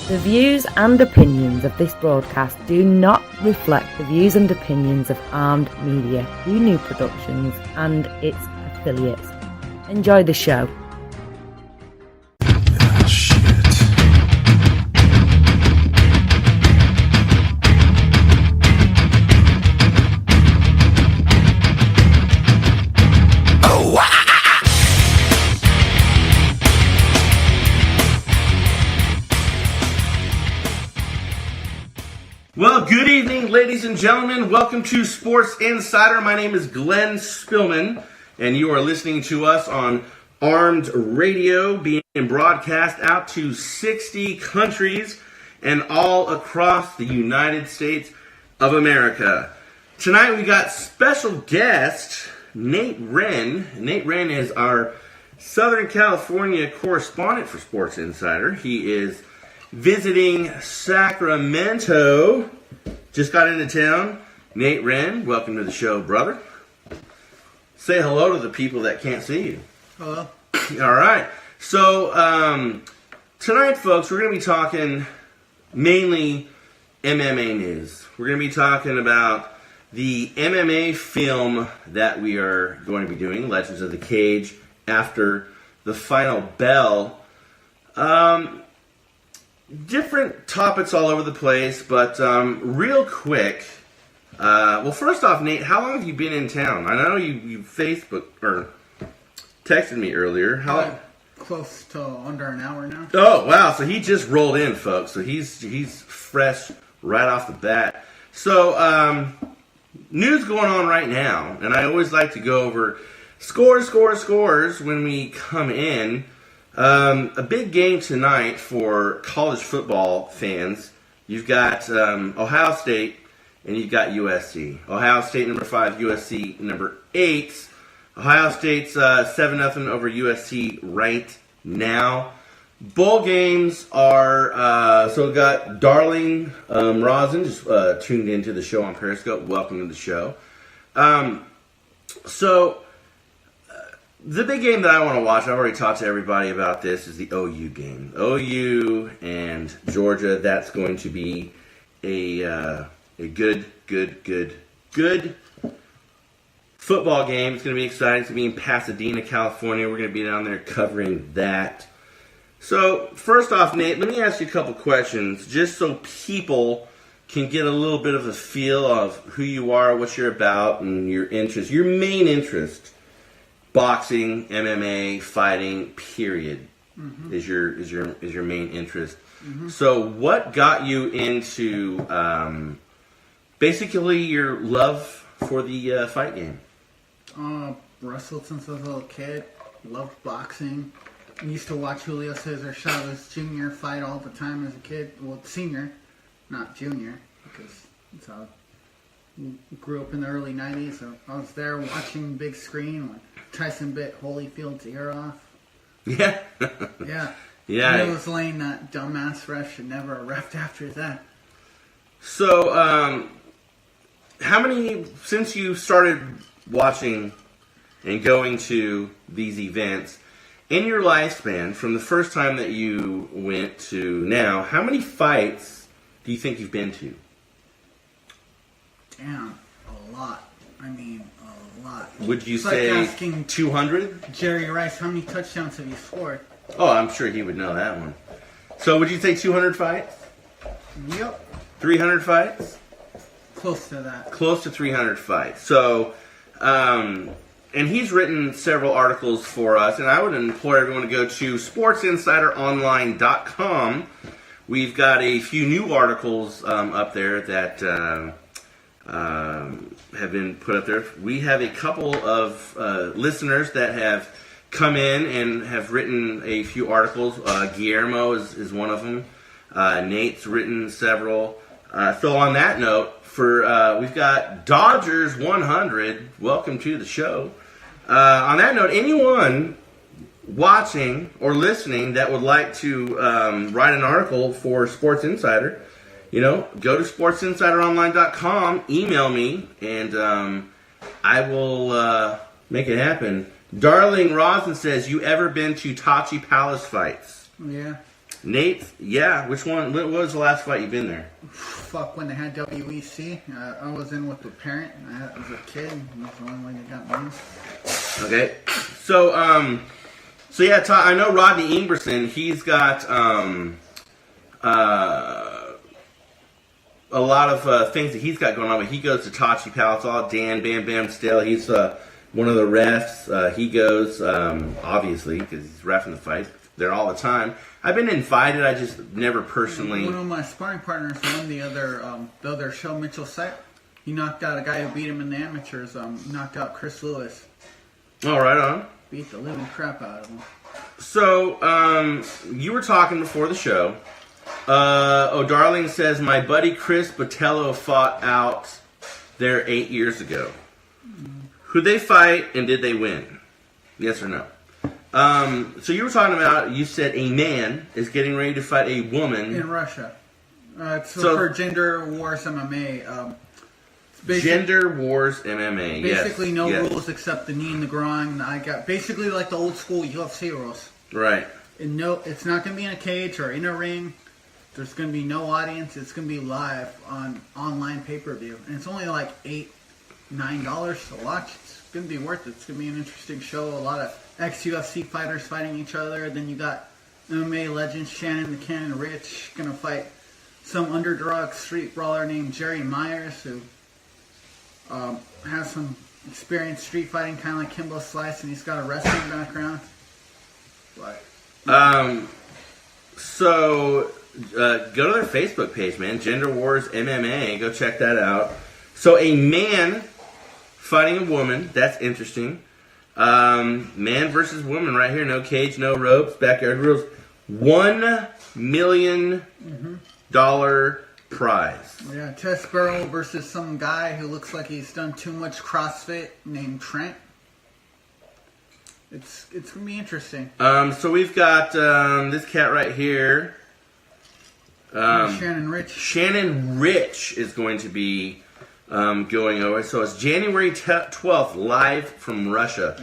The views and opinions of this broadcast do not reflect the views and opinions of Armed Media, New Productions, and its affiliates. Enjoy the show. Well, good evening, ladies and gentlemen. Welcome to Sports Insider. My name is Glenn Spillman, and you are listening to us on Armed Radio, being broadcast out to 60 countries and all across the United States of America. Tonight we got special guest Nate Wren. Nate Wren is our Southern California correspondent for Sports Insider. He is visiting Sacramento. Just got into town. Nate Wren, welcome to the show, brother. Say hello to the people that can't see you. Hello. All right. So, tonight, folks, we're going to be talking mainly MMA news. We're going to be talking about the MMA film that we are going to be doing, Legends of the Cage, after the final bell. Different topics all over the place, but real quick. Well, first off, Nate, how long have you been in town? I know you Facebook or texted me earlier. How long? Close to under an hour now. Oh, wow. So he just rolled in, folks. So he's fresh right off the bat. So, news going on right now, and I always like to go over scores when we come in. A big game tonight for college football fans. You've got Ohio State and you've got USC. Ohio State number 5, USC number 8. Ohio State's 7-0 over USC right now. Bowl games are, so we've got Darling Rosin just tuned into the show on Periscope. Welcome to the show. The big game that I want to watch, I've already talked to everybody about this, is the OU game. OU and Georgia, that's going to be a good football game. It's going to be exciting. It's going to be in Pasadena, California. We're going to be down there covering that. So, first off, Nate, let me ask you a couple questions, just so people can get a little bit of a feel of who you are, what you're about, and your interest, your main interest. Boxing, MMA, fighting, period, is your main interest. Mm-hmm. So, what got you into basically your love for the fight game? Wrestled since I was a little kid. Loved boxing. I used to watch Julio Cesar Chavez Jr. fight all the time as a kid. Well, senior, not junior, because that's how I grew up in the early 90s. So I was there watching big screen when Tyson bit Holyfield's ear off. Yeah. Yeah. Yeah. He was laying that dumbass ref should never have refed after that. So, how many, since you started watching and going to these events, in your lifespan, from the first time that you went to now, how many fights do you think you've been to? Damn, a lot. I mean, a lot. Would you it's say like asking 200? Jerry Rice, how many touchdowns have you scored? Oh, I'm sure he would know that one. So would you say 200 fights? Yep. 300 fights? Close to that. Close to 300 fights. So, and he's written several articles for us, and I would implore everyone to go to sportsinsideronline.com. We've got a few new articles up there that have been put up there. We have a couple of listeners that have come in and have written a few articles. Guillermo is one of them. Nate's written several. So on that note, we've got Dodgers 100. Welcome to the show. On that note, anyone watching or listening that would like to write an article for Sports Insider, go to sportsinsideronline.com, email me, and I will make it happen. Darling Rosin says, you ever been to Tachi Palace fights? Yeah. Nate, yeah. Which one? What was the last fight you've been there? Fuck, when they had WEC, I was in with the parent. I was a kid. And that's the only way they got me. Okay. So yeah, I know Rodney Ingerson. He's got a lot of things that he's got going on. But he goes to Tachi Pal. It's all Dan Bam Bam still. He's one of the refs. He goes, obviously, because he's reffing the fights. There all the time. I've been invited. I just never personally. One of my sparring partners won the other show, Mitchell Sight. He knocked out a guy who beat him in the amateurs. Knocked out Chris Lewis. Oh, right on. Beat the living crap out of him. So, you were talking before the show. Darling says, my buddy Chris Botello fought out there 8 years ago. Who'd they fight and did they win? Yes or no? So you were talking about, you said a man is getting ready to fight a woman. In Russia. It's for Gender Wars MMA. Gender Wars MMA, basically no rules except the knee and the groin. I got basically like the old school UFC rules. Right. And no, it's not going to be in a cage or in a ring. There's going to be no audience. It's going to be live on online pay-per-view. And it's only like $8, $9 to watch. It's going to be worth it. It's going to be an interesting show. A lot of ex-UFC fighters fighting each other. Then you got MMA legends Shannon the Cannon Rich going to fight some underdog street brawler named Jerry Myers, who has some experience street fighting, kind of like Kimbo Slice, and he's got a wrestling background. But so go to their Facebook page, man. Gender Wars MMA. Go check that out. So a man fighting a woman. That's interesting. Man versus woman right here. No cage, no ropes, backyard rules. $1 million prize. Yeah, Tess Burrow versus some guy who looks like he's done too much CrossFit named Trent. It's gonna be interesting. So we've got this cat right here. Shannon Rich. Shannon Rich is going to be going over. So it's January 12th, live from Russia.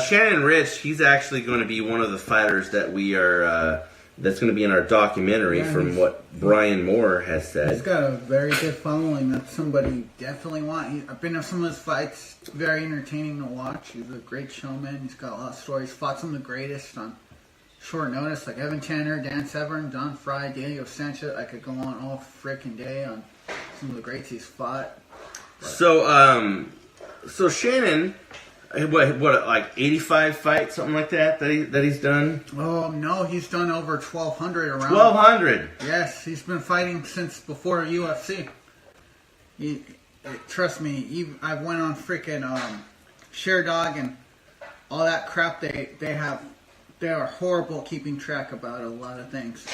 Shannon Rich, he's actually going to be one of the fighters that we are. That's going to be in our documentary, from what Brian Moore has said. He's got a very good following. That's somebody you definitely want. I've been to some of his fights. It's very entertaining to watch. He's a great showman. He's got a lot of stories. Fought some of the greatest on short notice, like Evan Tanner, Dan Severn, Don Fry, Diego Sanchez. I could go on all freaking day on some of the greats he's fought. So Shannon, what, like 85 fights, something like that he's done? Oh, no, he's done over 1,200 around. 1,200? Yes, he's been fighting since before UFC. Trust me, I went on freaking ShareDog and all that crap they have. They are horrible keeping track about a lot of things.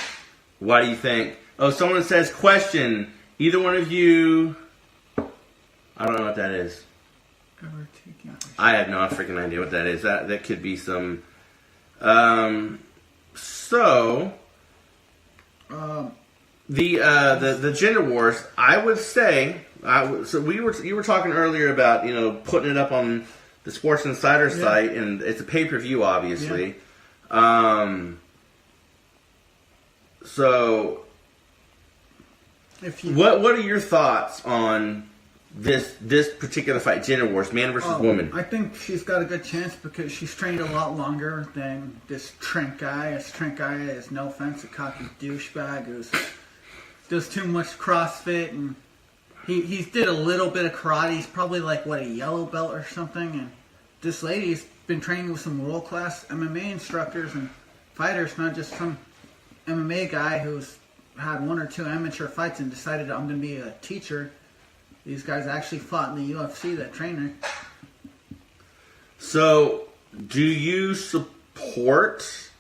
Why do you think? Oh, someone says, question, either one of you... I don't know what that is. I have no freaking idea what that is. That could be some... the Gender Wars, I would say... So you were talking earlier about, putting it up on the Sports Insider site, and it's a pay-per-view, obviously. Yeah. So, what are your thoughts on this particular fight, Gender Wars, man versus woman? I think she's got a good chance because she's trained a lot longer than this Trent guy. This Trent guy is, no offense, a cocky douchebag who does too much CrossFit, and he did a little bit of karate. He's probably like, a yellow belt or something, and this lady's been training with some world-class MMA instructors and fighters, not just some MMA guy who's had 1 or 2 amateur fights and decided I'm going to be a teacher. These guys actually fought in the UFC, that trainer. So, do you support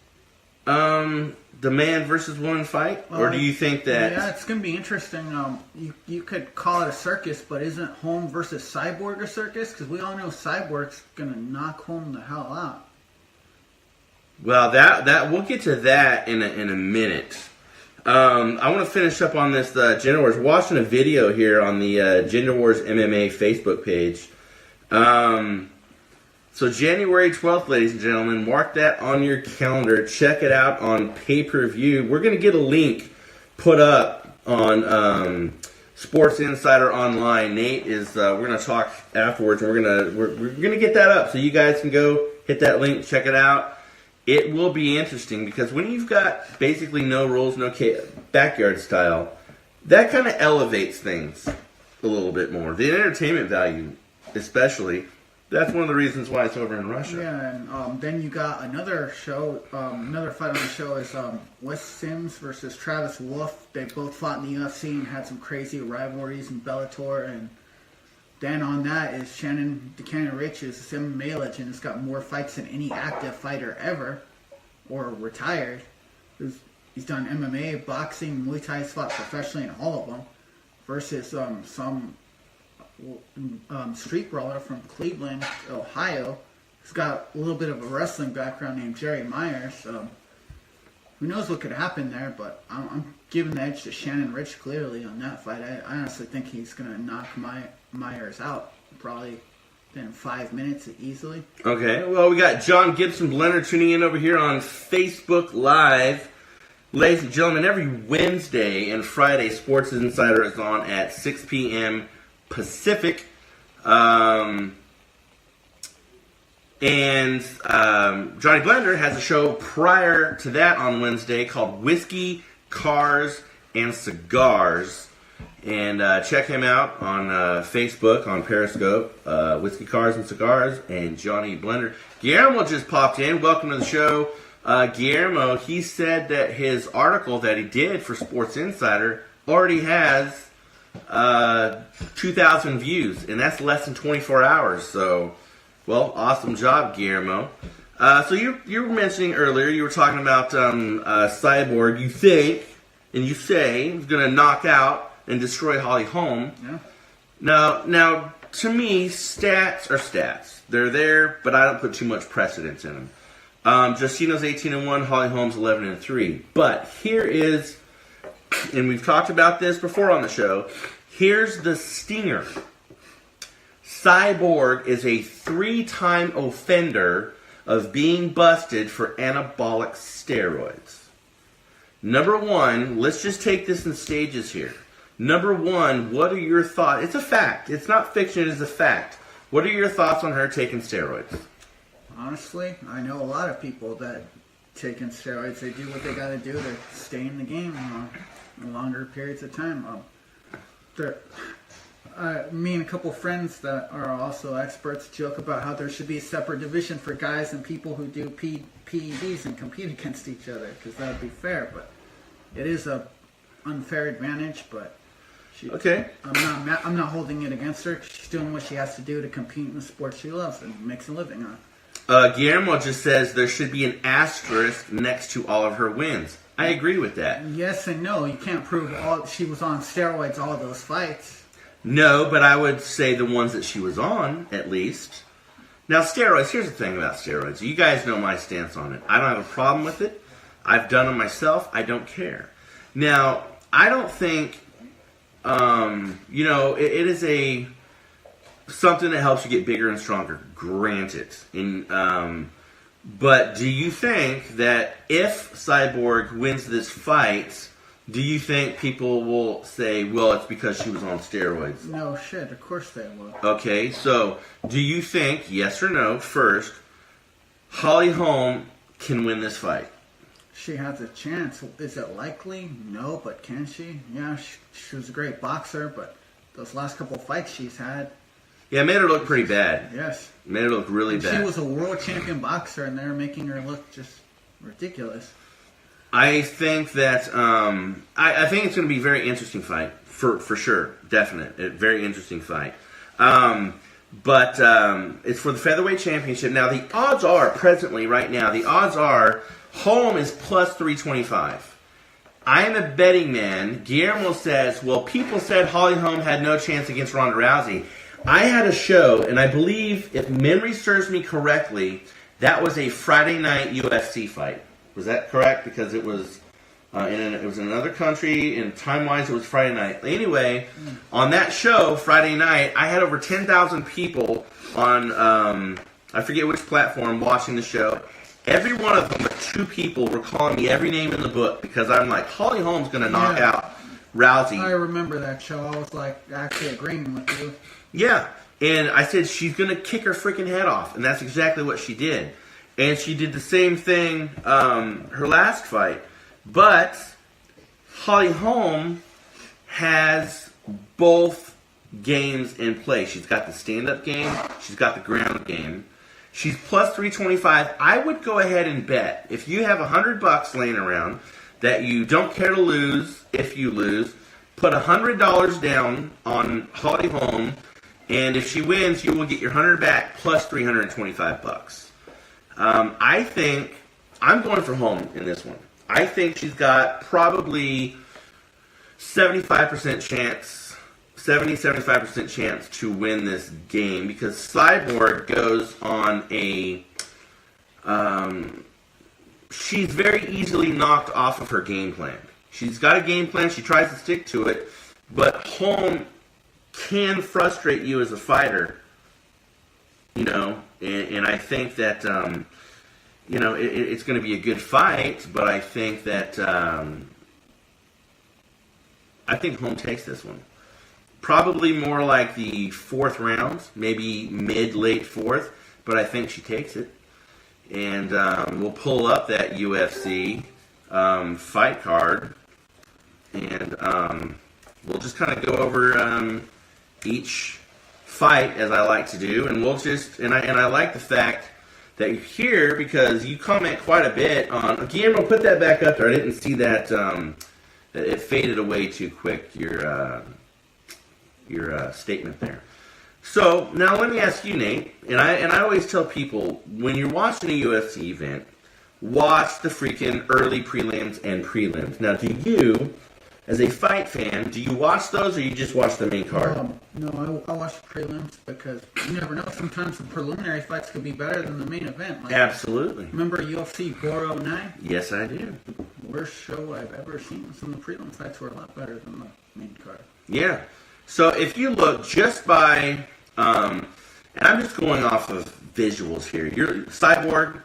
the man versus woman fight? Or do you think that... Yeah, it's going to be interesting. You could call it a circus, but isn't Holm versus Cyborg a circus? Because we all know Cyborg's going to knock Holm the hell out. Well, that we'll get to that in a minute. I want to finish up on this Gender Wars. Watching a video here on the Gender Wars MMA Facebook page. So January 12th, ladies and gentlemen, mark that on your calendar. Check it out on pay-per-view. We're going to get a link put up on Sports Insider Online. Nate is. We're going to talk afterwards, and we're gonna get that up so you guys can go hit that link, check it out. It will be interesting because when you've got basically no rules, no backyard style, that kind of elevates things a little bit more. The entertainment value, especially. That's one of the reasons why it's over in Russia. Yeah, and then you got another show, another fight on the show is Wes Sims versus Travis Wolf. They both fought in the UFC and had some crazy rivalries in Bellator. And then on that is Shannon Rich is Sim Malic, and has got more fights than any active fighter ever, or retired. He's done MMA, boxing, Muay Thai, he's fought professionally in all of them, versus some street brawler from Cleveland, Ohio. He's got a little bit of a wrestling background named Jerry Myers. Who knows what could happen there, but I'm giving the edge to Shannon Rich clearly on that fight. I honestly think he's going to knock Myers out probably in 5 minutes easily. Okay, well, we got John Gibson Blender tuning in over here on Facebook Live. Ladies and gentlemen, every Wednesday and Friday, Sports Insider is on at 6 p.m. Pacific. And Johnny Blender has a show prior to that on Wednesday called Whiskey, Cars, and Cigars. And check him out on Facebook, on Periscope, Whiskey, Cars, and Cigars, and Johnny Blender. Guillermo just popped in. Welcome to the show. Guillermo, he said that his article that he did for Sports Insider already has 2,000 views, and that's less than 24 hours. So, well, awesome job, Guillermo. So you were mentioning earlier, you were talking about Cyborg. You think, and you say, he's going to knock out and destroy Holly Holm. Yeah. Now, to me, stats are stats. They're there, but I don't put too much precedence in them. Justino's 18-1, Holly Holm's 11-3. But here is, and we've talked about this before on the show, here's the stinger. Cyborg is a 3-time offender of being busted for anabolic steroids. Number one, let's just take this in stages here. Number one, what are your thoughts? It's a fact. It's not fiction, it's a fact. What are your thoughts on her taking steroids? Honestly, I know a lot of people that taking steroids. They do what they got to do to stay in the game longer periods of time. Me and a couple friends that are also experts joke about how there should be a separate division for guys and people who do PEDs and compete against each other, because that would be fair. But it is a unfair advantage. But okay, I'm not holding it against her. She's doing what she has to do to compete in the sport she loves and makes a living on. Guillermo just says there should be an asterisk next to all of her wins. I agree with that. Yes and no. You can't prove she was on steroids all those fights. No, but I would say the ones that she was on, at least. Now, steroids, here's the thing about steroids. You guys know my stance on it. I don't have a problem with it. I've done them myself. I don't care. Now, I don't think, it is something that helps you get bigger and stronger. Granted. But do you think that if Cyborg wins this fight, do you think people will say, well, it's because she was on steroids? No shit, of course they will. Okay, so do you think, yes or no, first, Holly Holm can win this fight? She has a chance. Is it likely? No, but can she? Yeah, she was a great boxer, but those last couple fights she's had... Yeah, it made her look pretty bad. Yes. It made her look really bad. She was a world champion boxer, and they're making her look just ridiculous. I think that I think it's going to be a very interesting fight for sure, definite, a very interesting fight. But it's for the featherweight championship. Now the odds are presently right now. The odds are Holm is plus 325. I am a betting man. Guillermo says, well, people said Holly Holm had no chance against Ronda Rousey. I had a show, and I believe, if memory serves me correctly, that was a Friday night UFC fight. Was that correct? Because it was it was in another country, and time-wise it was Friday night. Anyway, on that show, Friday night, I had over 10,000 people on I forget which platform, watching the show. Every one of them, but 2 people, were calling me every name in the book because I'm like, Holly Holm's going to knock out Rousey. I remember that show. I was like actually agreeing with you. Yeah, and I said she's going to kick her freaking head off, and that's exactly what she did. And she did the same thing her last fight. But Holly Holm has both games in play. She's got the stand-up game. She's got the ground game. She's plus 325. I would go ahead and bet, if you have $100 laying around that you don't care to lose if you lose, put $100 down on Holly Holm, and if she wins, you will get your 100 back plus 325 bucks. I think I'm going for Holm in this one. I think she's got probably 75% chance, 75% chance to win this game because Cyborg goes on a, she's very easily knocked off of her game plan. She's got a game plan, she tries to stick to it, but Holm can frustrate you as a fighter, and I think that, it's going to be a good fight, but I think that, I think Holm takes this one. Probably more like the 4th round, maybe mid-late 4th, but I think she takes it. And we'll pull up that UFC fight card, and we'll just kind of go over each fight as I like to do, and we'll just and I like the fact that you're here because you comment quite a bit on. Guillermo, put that back up there. I didn't see that. It faded away too quick. Your statement there. So now let me ask you, Nate. And I always tell people when you're watching a UFC event, watch the freaking early prelims and prelims. Now, do you, as a fight fan, do you watch those or you just watch the main card? No, I watch the prelims because you never know. Sometimes the preliminary fights could be better than the main event. Like, absolutely. Remember UFC 409? Yes, I do. Worst show I've ever seen. Some of the prelim fights were a lot better than the main card. Yeah. So if you look just by, and I'm just going off of visuals here. You're Cyborg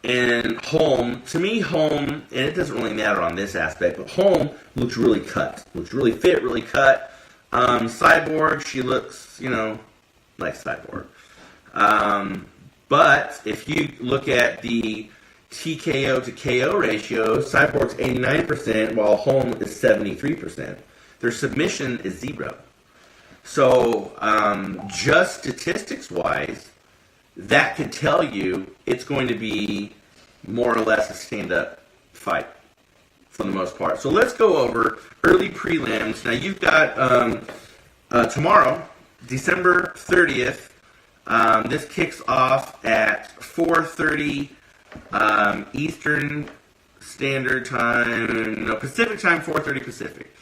and Holm. To me, Holm, and it doesn't really matter on this aspect, but Holm looks really cut. Looks really fit, really cut. Cyborg, she looks, like Cyborg. But if you look at the TKO to KO ratio, Cyborg's 89%, while Holm is 73%. Their submission is 0. So, just statistics-wise, that could tell you it's going to be more or less a stand-up fight for the most part. So let's go over early prelims. Now, you've got tomorrow, December 30th. This kicks off at 4:30 Eastern Standard Time. No, Pacific Time, 4:30 Pacific.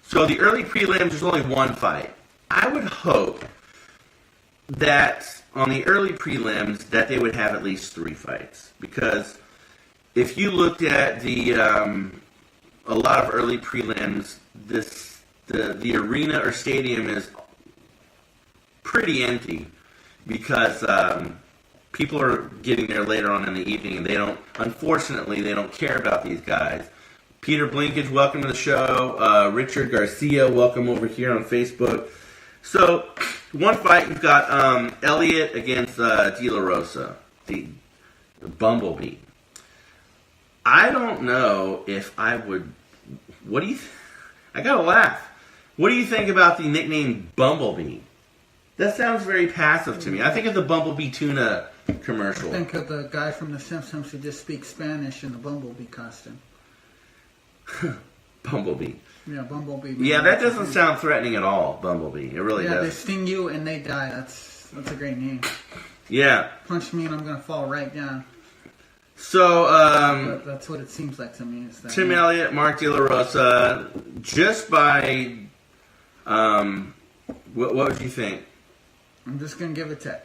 So the early prelims, there's only one fight. I would hope that on the early prelims that they would have at least 3 fights. Because if you looked at the a lot of early prelims, the arena or stadium is pretty empty because people are getting there later on in the evening and unfortunately they don't care about these guys. Peter Blinkage, welcome to the show. Richard Garcia, welcome over here on Facebook. So, one fight, you've got Elliott against De La Rosa, the Bumblebee. I don't know if I would... What do you... I gotta laugh. What do you think about the nickname Bumblebee? That sounds very passive to me. I think of the Bumblebee tuna commercial. I think of the guy from The Simpsons who just speaks Spanish in the Bumblebee costume. Bumblebee. Yeah, Bumblebee. Yeah, that doesn't sound threatening at all, Bumblebee. It really does. Yeah, they sting you and they die. That's a great name. Yeah. Punch me and I'm going to fall right down. So, that's what it seems like to me. Is that Tim Elliott, Mark De La Rosa, just by, what would you think? I'm just going to give it to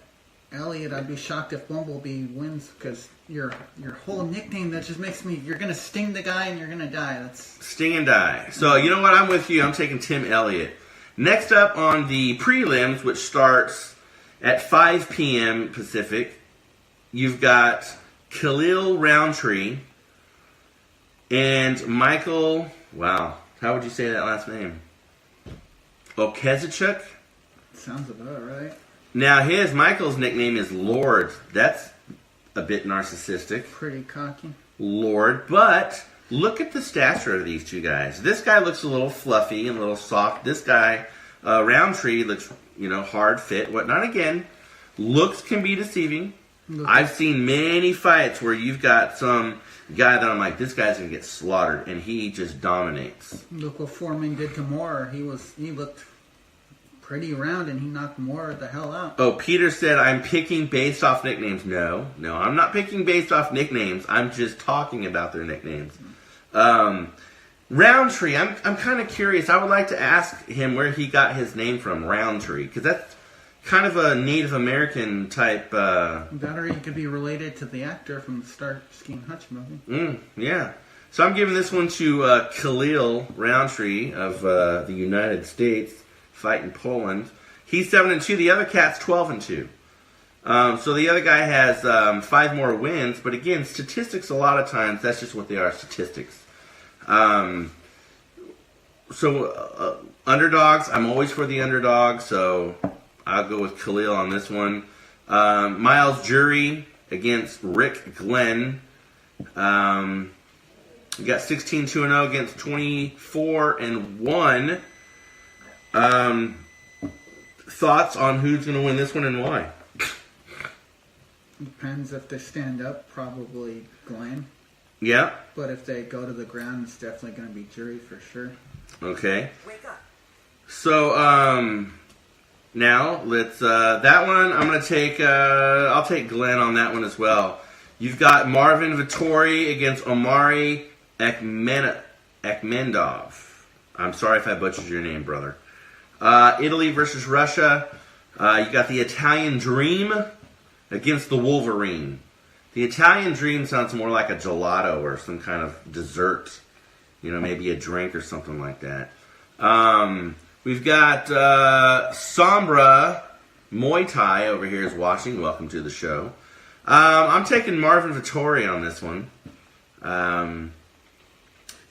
Elliott. I'd be shocked if Bumblebee wins because your whole nickname, that just makes me, you're going to sting the guy and you're going to die. That's sting and die. So, you know what? I'm with you. I'm taking Tim Elliott. Next up on the prelims, which starts At 5 p.m. Pacific, you've got Khalil Roundtree and Michael, wow, how would you say that last name? Okezechuk? Sounds about right. Now, Michael's nickname is Lord. That's a bit narcissistic. Pretty cocky. Lord, but look at the stature of these two guys. This guy looks a little fluffy and a little soft. This guy, Roundtree, looks, hard, fit, whatnot. Again, looks can be deceiving. I've seen many fights where you've got some guy that I'm like, this guy's going to get slaughtered, and he just dominates. Look what Foreman did to Moore. He looked pretty round, and he knocked Moore the hell out. Oh, Peter said, I'm picking based off nicknames. No, I'm not picking based off nicknames. I'm just talking about their nicknames. Roundtree, I'm kind of curious. I would like to ask him where he got his name from, Roundtree, because that's kind of a Native American type. That or he could be related to the actor from the Starsky and Hutch movie. Yeah. So I'm giving this one to Khalil Roundtree of the United States, fighting Poland. He's 7-2. The other cat's 12-2. So the other guy has 5 more wins. But again, statistics, a lot of times, that's just what they are, statistics. Underdogs, I'm always for the underdog, so I'll go with Khalil on this one. Miles Jury against Rick Glenn. You got 16-2-0 against 24-1. Thoughts on who's going to win this one and why? Depends if they stand up, probably Glenn. Yeah. But if they go to the ground, it's definitely going to be Jury for sure. Okay. Wake up. So, now let's, that one, I'm going to take, I'll take Glenn on that one as well. You've got Marvin Vittori against Omari Akhmedov. I'm sorry if I butchered your name, brother. Italy versus Russia. You got the Italian Dream against the Wolverine. The Italian Dream sounds more like a gelato or some kind of dessert. Maybe a drink or something like that. We've got Sombra Muay Thai over here is watching. Welcome to the show. I'm taking Marvin Vittori on this one.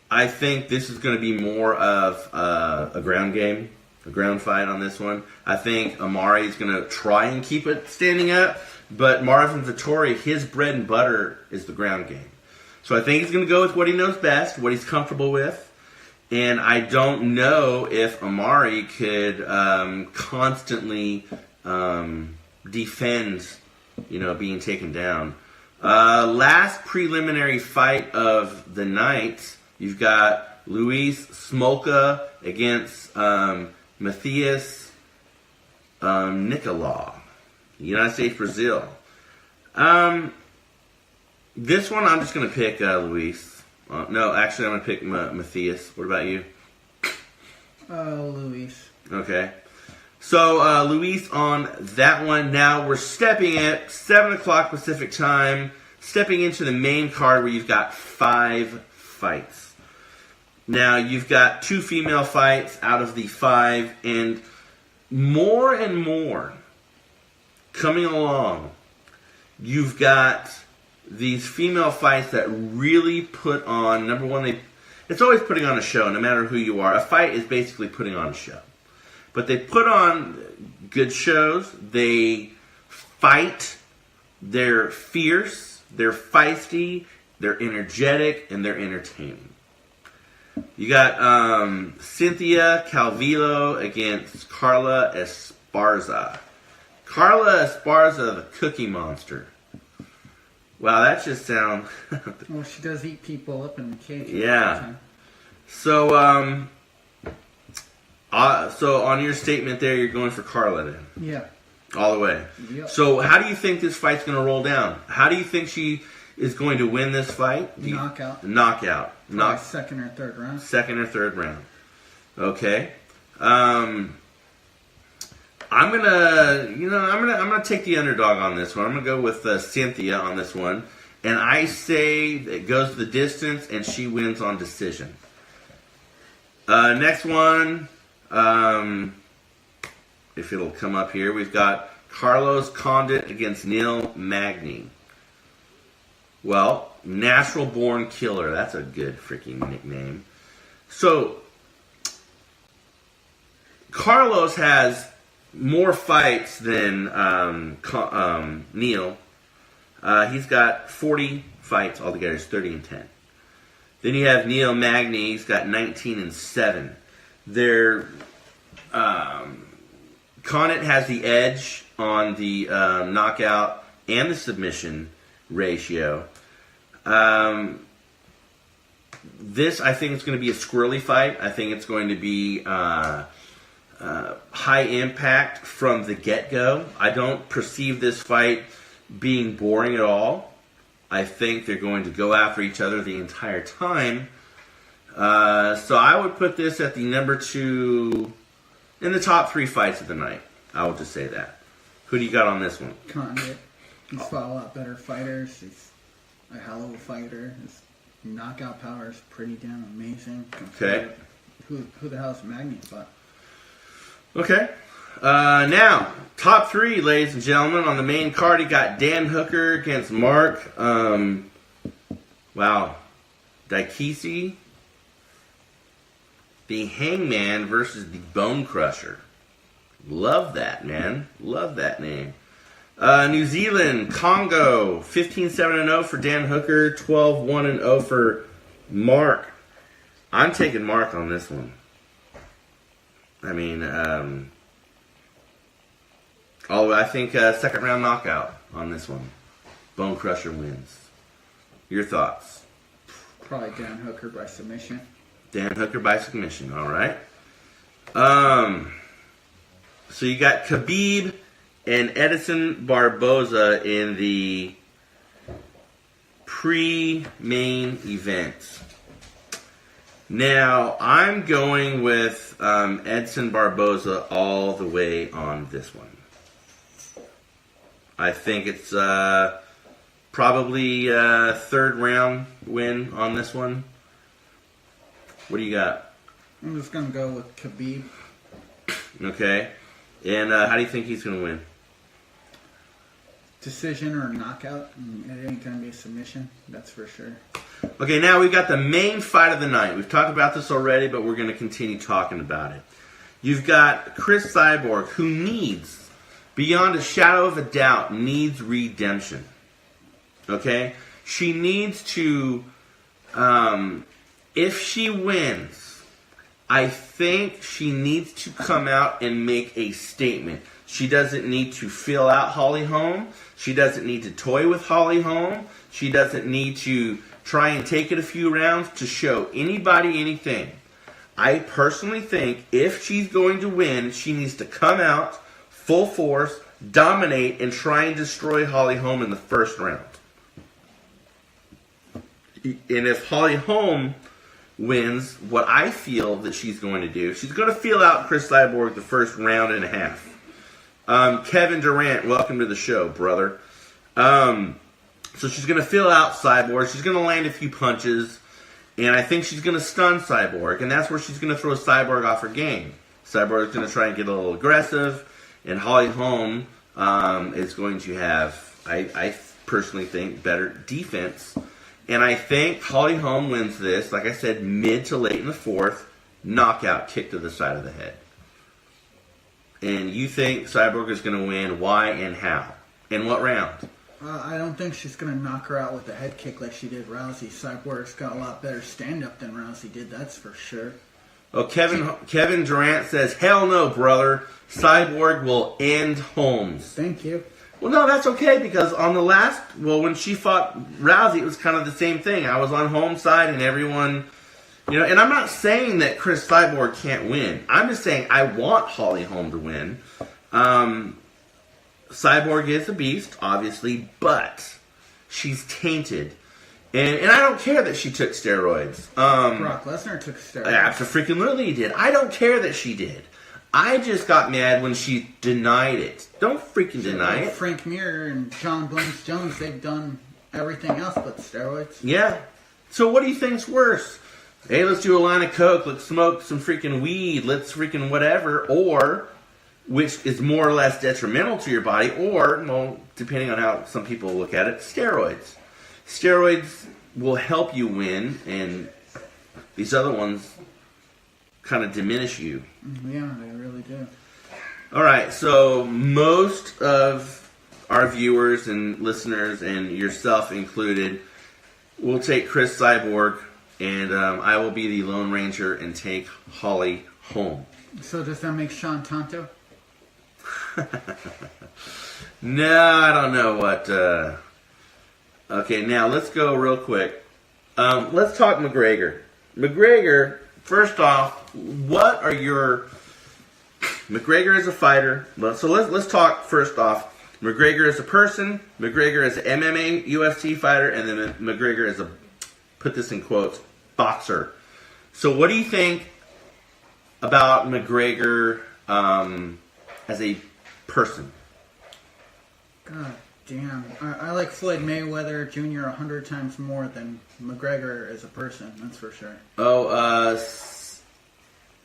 I think this is going to be more of a ground game, a ground fight on this one. I think Amari is going to try and keep it standing up, but Marvin Vittori, his bread and butter is the ground game. So I think he's going to go with what he knows best, what he's comfortable with. And I don't know if Amari could constantly defend, being taken down. Last preliminary fight of the night, you've got Luis Smolka against Matthias Nicolau, United States, Brazil. This one, I'm just going to pick Luis. No, actually, I'm going to pick Matthias. What about you? Luis. Okay. So, Luis on that one. Now, we're stepping at 7 o'clock Pacific time, stepping into the main card where you've got 5 fights. Now, you've got 2 female fights out of the 5, and more coming along. You've got these female fights that really put on, number one, it's always putting on a show, no matter who you are. A fight is basically putting on a show. But they put on good shows. They fight. They're fierce. They're feisty. They're energetic. And they're entertaining. You got Cynthia Calvillo against Carla Esparza. Carla Esparza, the Cookie Monster. Wow, that just sounds... Well, she does eat people up in the cage. Yeah. So, so on your statement there, you're going for Carla then? Yeah. All the way? Yep. So how do you think this fight's going to roll down? How do you think she is going to win this fight? Knockout. Knockout. Second or third round. Second or third round. Okay. I'm gonna take the underdog on this one. I'm gonna go with Cynthia on this one, and I say it goes the distance, and she wins on decision. Next one, if it'll come up here, we've got Carlos Condit against Neil Magny. Well, Natural Born Killer. That's a good freaking nickname. So, Carlos has more fights than Neil. He's got 40 fights altogether. He's 30-10. Then you have Neil Magny. He's got 19-7. Their Condit has the edge on the knockout and the submission ratio. This, I think, is going to be a squirrely fight. I think it's going to be high impact from the get-go. I don't perceive this fight being boring at all. I think they're going to go after each other the entire time. So I would put this at the number 2 in the top 3 fights of the night. I would just say that. Who do you got on this one? Condit. He's fought a lot better fighters. He's a hell of a fighter. His knockout power is pretty damn amazing. Okay. Who the hell is Magny fought? Okay. Now, top 3, ladies and gentlemen. On the main card, you got Dan Hooker against Mark. Daikisi. The Hangman versus the Bone Crusher. Love that, man. Love that name. New Zealand, Congo, 15-7-0 for Dan Hooker, 12-1-0 for Mark. I'm taking Mark on this one. I mean, I think second round knockout on this one. Bone Crusher wins. Your thoughts? Probably Dan Hooker by submission. Dan Hooker by submission, all right. So you got Khabib and Edson Barboza in the pre-main event. Now, I'm going with Edson Barboza all the way on this one. I think it's probably a third round win on this one. What do you got? I'm just going to go with Khabib. Okay. And how do you think he's going to win? Decision or knockout. It ain't going to be a submission. That's for sure. Okay, now we've got the main fight of the night. We've talked about this already, but we're going to continue talking about it. You've got Chris Cyborg, who needs, beyond a shadow of a doubt, needs redemption. Okay? She needs to, if she wins, I think she needs to come out and make a statement. She doesn't need to fill out Holly Holm. She doesn't need to toy with Holly Holm. She doesn't need to try and take it a few rounds to show anybody anything. I personally think if she's going to win, she needs to come out full force, dominate, and try and destroy Holly Holm in the first round. And if Holly Holm wins, what I feel that she's going to do, she's going to feel out Chris Cyborg the first round and a half. Kevin Durant, welcome to the show, brother. So she's going to feel out Cyborg. She's going to land a few punches. And I think she's going to stun Cyborg. And that's where she's going to throw Cyborg off her game. Cyborg's going to try and get a little aggressive. And Holly Holm is going to have, I personally think, better defense. And I think Holly Holm wins this, like I said, mid to late in the fourth, knockout, kick to the side of the head. And you think Cyborg is going to win, why and how? In what round? I don't think she's going to knock her out with a head kick like she did Rousey. Cyborg's got a lot better stand-up than Rousey did, that's for sure. Oh, Kevin Durant says, hell no, brother. Cyborg will end Holmes. Thank you. Well, no, that's okay, because on the last, when she fought Rousey, it was kind of the same thing. I was on Holmes' side, and everyone, and I'm not saying that Chris Cyborg can't win. I'm just saying I want Holly Holm to win. Cyborg is a beast, obviously, but she's tainted. And I don't care that she took steroids. Brock Lesnar took steroids. Absolutely he did. I don't care that she did. I just got mad when she denied it. Don't freaking deny it. Frank Mir and John Bones Jones, they've done everything else but steroids. Yeah. So what do you think's worse? Hey, let's do a line of coke. Let's smoke some freaking weed. Let's freaking whatever. Or which is more or less detrimental to your body, or, well, depending on how some people look at it, steroids. Steroids will help you win, and these other ones kind of diminish you. Yeah, they really do. All right, so most of our viewers and listeners, and yourself included, will take Chris Cyborg, and I will be the Lone Ranger and take Holly home. So does that make Sean Tonto? No, I don't know what. Okay, now let's go real quick. Let's talk McGregor. McGregor, first off, what are your... McGregor is a fighter. So let's talk first off. McGregor is a person. McGregor is an MMA, UFC fighter, and then McGregor is a, put this in quotes, boxer. So what do you think about McGregor as a person? God damn. I like Floyd Mayweather Jr. 100 times more than McGregor as a person, that's for sure. Oh,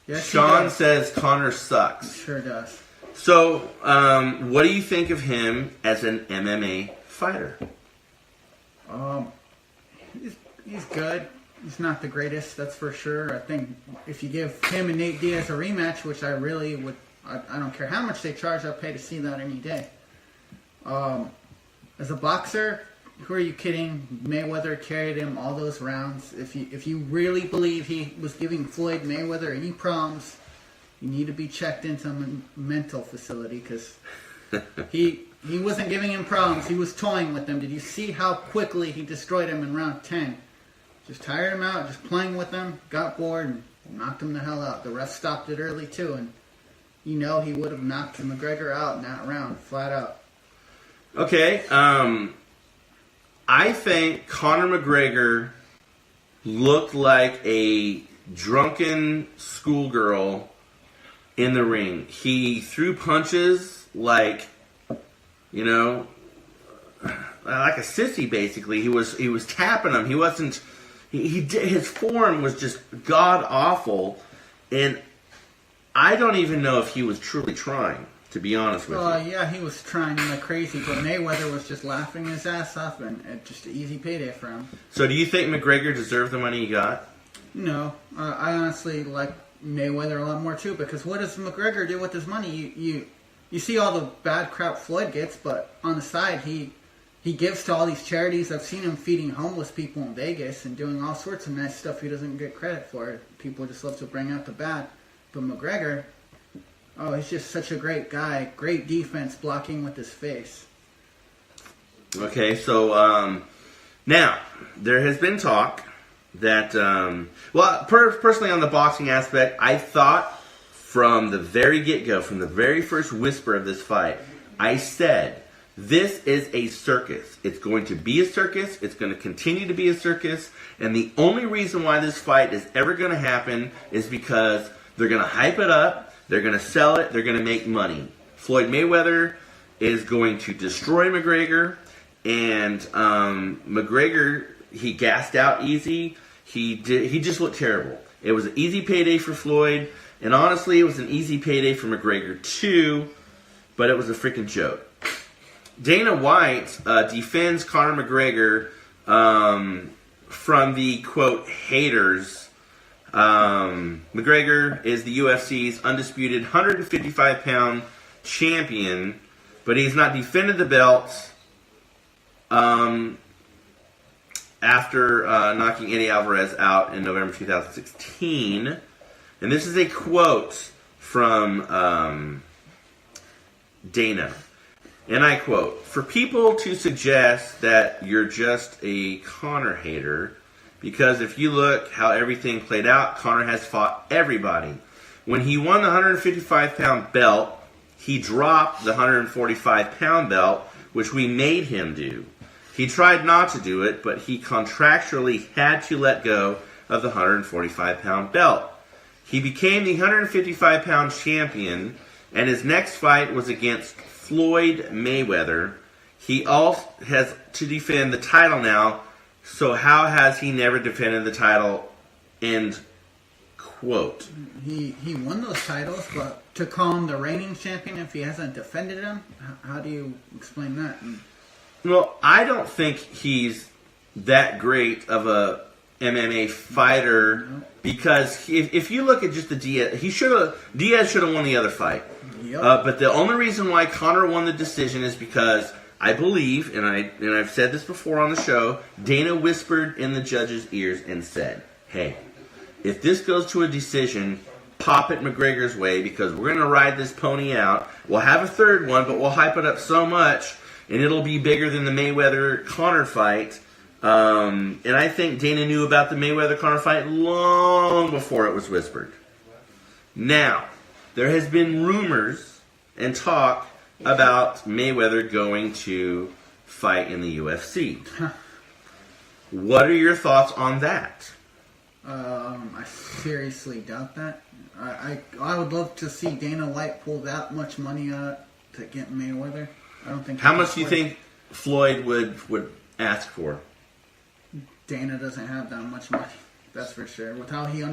Yes, Sean says Conor sucks. Sure does. So, what do you think of him as an MMA fighter? He's good. He's not the greatest, that's for sure. I think if you give him and Nate Diaz a rematch, which I really would, I don't care how much they charge, I'll pay to see that any day. As a boxer, who are you kidding? Mayweather carried him all those rounds. If you really believe he was giving Floyd Mayweather any problems, you need to be checked into a mental facility, because he wasn't giving him problems. He was toying with them. Did you see how quickly he destroyed him in round 10? Just tired him out, just playing with him, got bored, and knocked him the hell out. The ref stopped it early, too, and he would have knocked McGregor out in that round, flat out. Okay, I think Conor McGregor looked like a drunken schoolgirl in the ring. He threw punches like, like a sissy, basically. He was tapping them. He wasn't... his form was just god-awful, and I don't even know if he was truly trying, to be honest with you. Yeah, he was trying like crazy, but Mayweather was just laughing his ass off, and just an easy payday for him. So do you think McGregor deserved the money he got? No. I honestly like Mayweather a lot more, too, because what does McGregor do with his money? You see all the bad crap Floyd gets, but on the side, he gives to all these charities. I've seen him feeding homeless people in Vegas and doing all sorts of nice stuff he doesn't get credit for. People just love to bring out the bad. But McGregor, he's just such a great guy. Great defense, blocking with his face. Okay, so now, there has been talk that, personally on the boxing aspect, I thought from the very get-go, from the very first whisper of this fight, I said, this is a circus. It's going to be a circus. It's going to continue to be a circus. And the only reason why this fight is ever going to happen is because they're going to hype it up. They're going to sell it. They're going to make money. Floyd Mayweather is going to destroy McGregor. And McGregor, he gassed out easy. He just looked terrible. It was an easy payday for Floyd. And honestly, it was an easy payday for McGregor too. But it was a freaking joke. Dana White defends Conor McGregor from the, quote, haters. McGregor is the UFC's undisputed 155-pound champion, but he's not defended the belt after knocking Eddie Alvarez out in November 2016. And this is a quote from Dana. And I quote, "For people to suggest that you're just a Conor hater, because if you look how everything played out, Conor has fought everybody. When he won the 155-pound belt, he dropped the 145-pound belt, which we made him do. He tried not to do it, but he contractually had to let go of the 145-pound belt. He became the 155-pound champion, and his next fight was against Floyd Mayweather. He also has to defend the title now, so how has he never defended the title?" End quote. He won those titles, but to call him the reigning champion if he hasn't defended them, how do you explain that? Well, I don't think he's that great of a MMA fighter because if you look at just the Diaz should have won the other fight. Yep. But the only reason why Conor won the decision is because I believe, and I've said this before on the show, Dana whispered in the judge's ears and said, "Hey, if this goes to a decision, pop it McGregor's way because we're going to ride this pony out. We'll have a third one, but we'll hype it up so much, and it'll be bigger than the Mayweather-Conor fight." And I think Dana knew about the Mayweather-Conor fight long before it was whispered. Now, there has been rumors and talk about Mayweather going to fight in the UFC. What are your thoughts on that? I seriously doubt that. I would love to see Dana White pull that much money out to get Mayweather. I don't think. How much do you think Floyd would ask for? Dana doesn't have that much money. That's for sure. With how he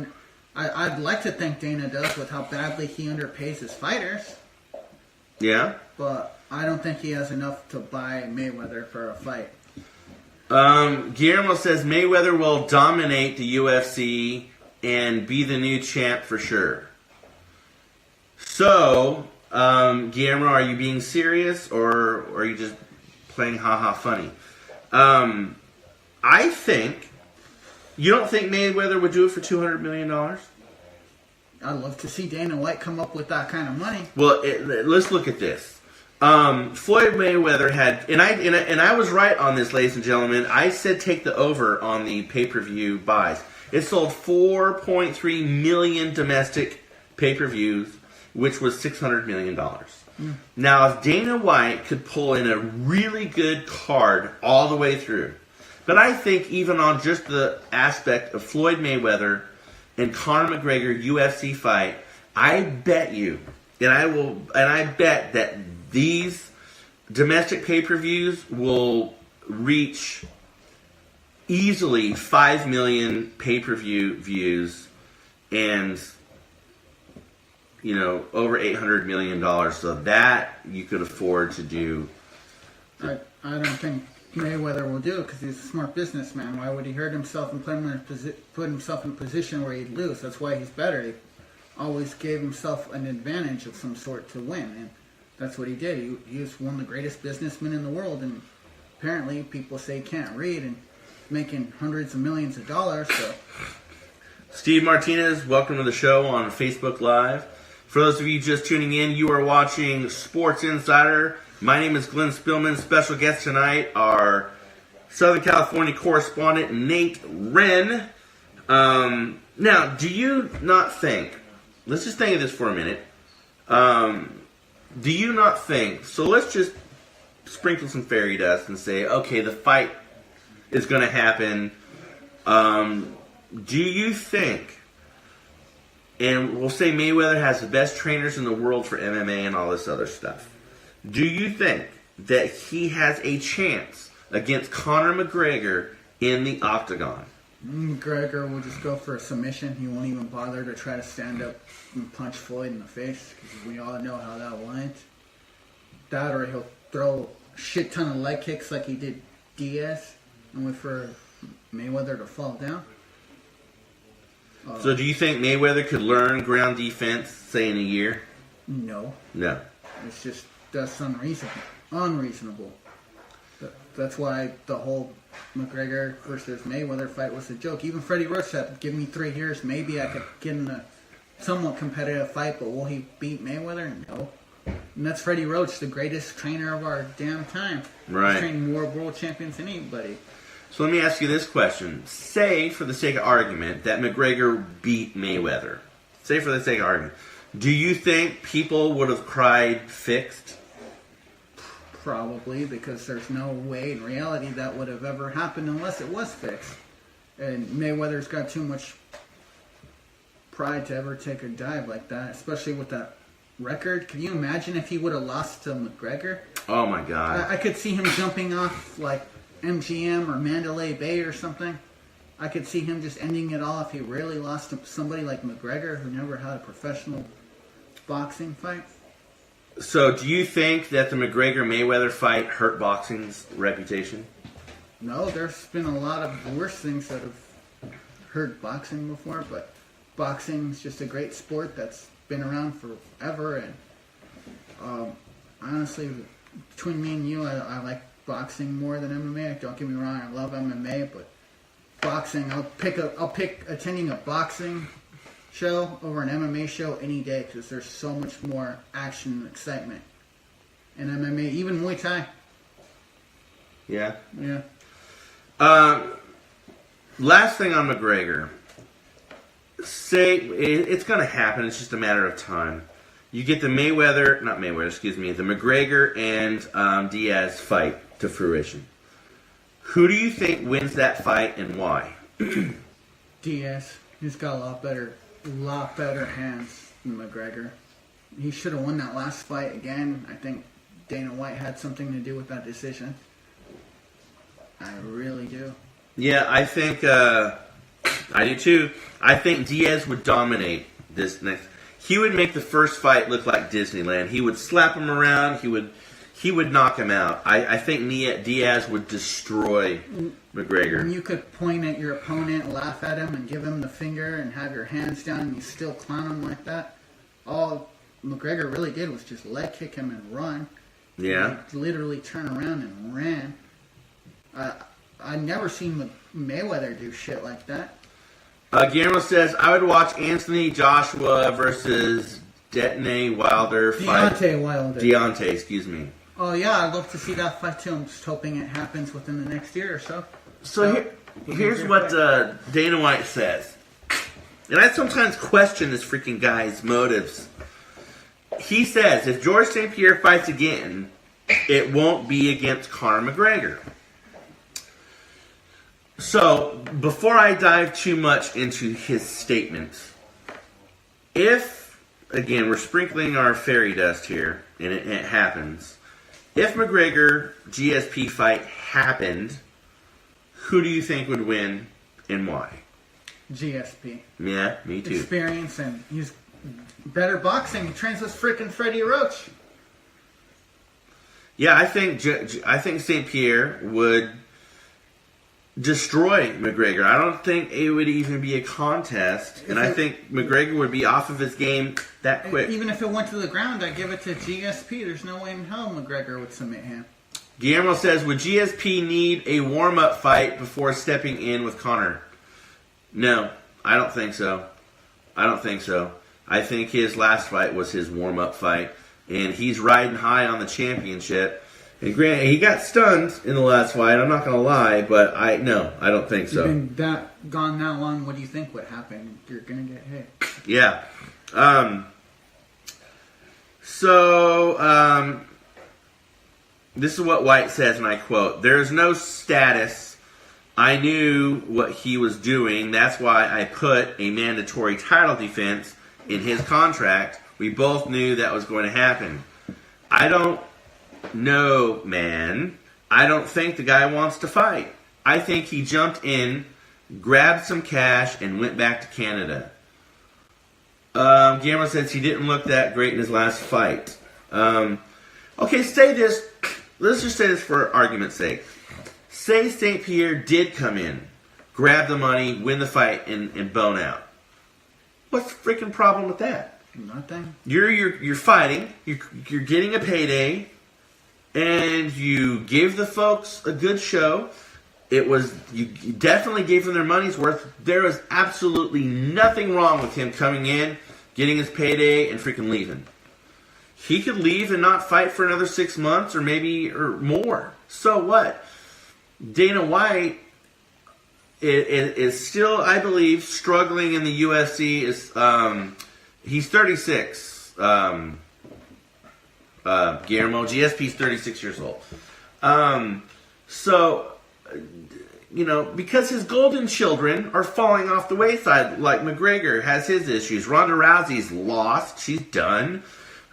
I'd like to think Dana does with how badly he underpays his fighters. Yeah. But I don't think he has enough to buy Mayweather for a fight. Guillermo says Mayweather will dominate the UFC and be the new champ for sure. So, Guillermo, are you being serious or are you just playing ha-ha funny? I think... You don't think Mayweather would do it for $200 million? I'd love to see Dana White come up with that kind of money. Well, let's look at this. Floyd Mayweather had, and I was right on this, ladies and gentlemen. I said take the over on the pay-per-view buys. It sold 4.3 million domestic pay-per-views, which was $600 million. Now, if Dana White could pull in a really good card all the way through, but I think even on just the aspect of Floyd Mayweather and Conor McGregor UFC fight, I bet you, and I bet that these domestic pay-per-views will reach easily 5 million pay-per-view views and, over $800 million. So that you could afford to do. I don't think Mayweather will do it because he's a smart businessman. Why would he hurt himself and put himself in a position where he'd lose? That's why he's better. He always gave himself an advantage of some sort to win, and that's what he did. He was one of the greatest businessmen in the world, and apparently people say he can't read and making hundreds of millions of dollars. So, Steve Martinez, welcome to the show on Facebook Live. For those of you just tuning in, you are watching Sports Insider. My name is Glenn Spillman. Special guest tonight, our Southern California correspondent, Nate Wren. Now, do you not think, let's just think of this for a minute. Do you not think, so let's just sprinkle some fairy dust and say, okay, the fight is going to happen. Do you think, and we'll say Mayweather has the best trainers in the world for MMA and all this other stuff. Do you think that he has a chance against Conor McGregor in the octagon? McGregor will just go for a submission. He won't even bother to try to stand up and punch Floyd in the face because we all know how that went. That or he'll throw a shit ton of leg kicks like he did Diaz and wait for Mayweather to fall down. So do you think Mayweather could learn ground defense, say, in a year? No. No. It's just, that's unreasonable. That's why the whole McGregor versus Mayweather fight was a joke. Even Freddie Roach said, give me 3 years, maybe I could get in a somewhat competitive fight, but will he beat Mayweather? No. And that's Freddie Roach, the greatest trainer of our damn time. Right. He's trained more world champions than anybody. So let me ask you this question. Say, for the sake of argument, that McGregor beat Mayweather. Say, for the sake of argument. Do you think people would have cried fixed? Probably, because there's no way in reality that would have ever happened unless it was fixed. And Mayweather's got too much pride to ever take a dive like that, especially with that record. Can you imagine if he would have lost to McGregor? Oh my God. I could see him jumping off like MGM or Mandalay Bay or something. I could see him just ending it all if he really lost to somebody like McGregor, who never had a professional boxing fight. So, do you think that the McGregor-Mayweather fight hurt boxing's reputation? No, there's been a lot of worse things that have hurt boxing before, but boxing's just a great sport that's been around forever, and honestly, between me and you, I like boxing more than MMA. Don't get me wrong, I love MMA, but boxing, I'll pick attending a boxing show over an MMA show any day because there's so much more action and excitement in MMA, even Muay Thai. Yeah. Yeah. Last thing on McGregor. Say it's going to happen. It's just a matter of time. You get the the McGregor and Diaz fight to fruition. Who do you think wins that fight and why? Diaz. He's got a lot better hands than McGregor. He should have won that last fight again. I think Dana White had something to do with that decision. I really do. Yeah, I think I do too. I think Diaz would dominate this next. He would make the first fight look like Disneyland. He would slap him around. He would knock him out. I think Diaz would destroy McGregor. And you could point at your opponent, laugh at him, and give him the finger, and have your hands down, and you still clown him like that. All McGregor really did was just leg kick him and run. Yeah. He literally turned around and ran. I never seen Mayweather do shit like that. Guillermo says, I would watch Anthony Joshua versus Deontay Wilder fight. Deontay, excuse me. Oh, yeah, I'd love to see that fight too. I'm just hoping it happens within the next year or so. So here's what Dana White says. And I sometimes question this freaking guy's motives. He says, if George St. Pierre fights again, it won't be against Conor McGregor. So, before I dive too much into his statements, if, again, we're sprinkling our fairy dust here, and it happens, if McGregor-GSP fight happened, who do you think would win and why? GSP. Yeah, me too. Experience, and he's better boxing. He trains with freaking Freddie Roach. Yeah, I think St. Pierre would destroy McGregor. I don't think it would even be a contest, and I think McGregor would be off of his game that quick. Even if it went to the ground, I'd give it to GSP. There's no way in hell McGregor would submit him. Guillermo says, would GSP need a warm-up fight before stepping in with Conor? No, I don't think so. I think his last fight was his warm-up fight, and he's riding high on the championship. And granted, he got stunned in the last fight. I'm not going to lie, but I don't think so. You've been gone that long. What do you think would happen? You're going to get hit. Yeah. This is what White says, and I quote, "There is no status. I knew what he was doing. That's why I put a mandatory title defense in his contract. We both knew that was going to happen. I don't know, man. I don't think the guy wants to fight. I think he jumped in, grabbed some cash, and went back to Canada." Guillermo says he didn't look that great in his last fight. Okay, say this. Let's just say this for argument's sake. Say St. Pierre did come in, grab the money, win the fight, and bone out. What's the freaking problem with that? Nothing. You're fighting. You're getting a payday, and you gave the folks a good show. You definitely gave them their money's worth. There was absolutely nothing wrong with him coming in, getting his payday, and freaking leaving. He could leave and not fight for another 6 months or more. So what? Dana White is still, I believe, struggling in the UFC. He's 36. Guillermo GSP's 36 years old. Because his golden children are falling off the wayside, like McGregor has his issues. Ronda Rousey's lost. She's done.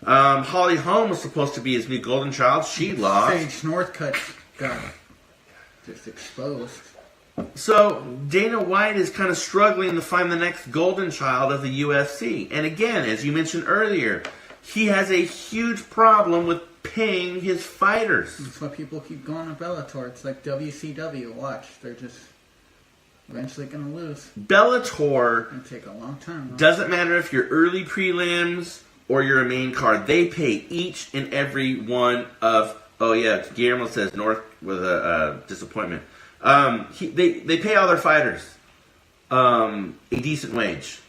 Holly Holm was supposed to be his new golden child. She lost. Sage Northcutt got just exposed. So Dana White is kind of struggling to find the next golden child of the UFC. And again, as you mentioned earlier, he has a huge problem with paying his fighters. That's why people keep going to Bellator. It's like WCW. Watch, they're just eventually going to lose. Bellator It's going to take a long time. Though. doesn't matter if you're early prelims or you're a main card. They pay each and every one of... Oh, yeah, Guillermo says North with a disappointment. They pay all their fighters a decent wage.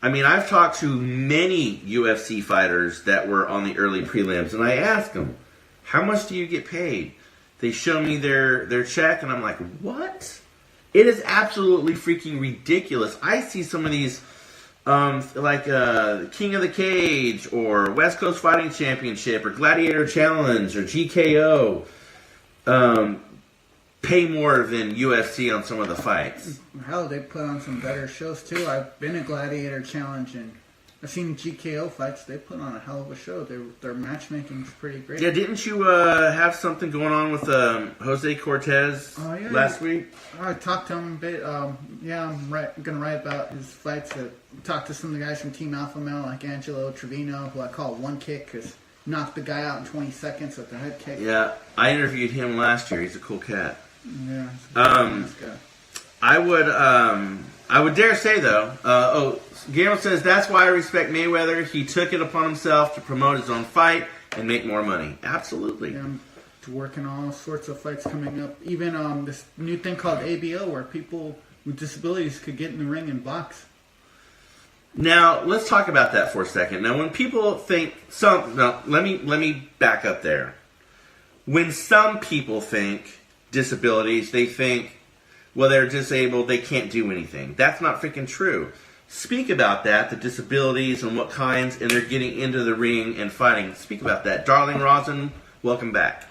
I mean, I've talked to many UFC fighters that were on the early prelims, and I asked them, how much do you get paid? They show me their check, and I'm like, what? It is absolutely freaking ridiculous. I see some of these, like King of the Cage, or West Coast Fighting Championship, or Gladiator Challenge, or GKO, pay more than UFC on some of the fights. Hell, they put on some better shows too. I've been at Gladiator Challenge and I've seen GKO fights. They put on a hell of a show. Their matchmaking's pretty great. Yeah, didn't you have something going on with Jose Cortez last week? I talked to him a bit. Yeah, I'm going to write about his fights. Talked to some of the guys from Team Alpha Male, like Angelo Trevino, who I call one kick because knocked the guy out in 20 seconds with the head kick. Yeah, I interviewed him last year. He's a cool cat. Yeah, nice guy. I would dare say though. Guillermo says that's why I respect Mayweather. He took it upon himself to promote his own fight and make more money. Absolutely. Yeah, I'm working on all sorts of fights coming up. Even this new thing called ABO, where people with disabilities could get in the ring and box. Now let's talk about that for a second. Now, when people think let me back up there. When some people think disabilities, they think, well, they're disabled, they can't do anything. That's not freaking true. Speak about that, the disabilities and what kinds, and they're getting into the ring and fighting. Speak about that. Darling Rosin, welcome back.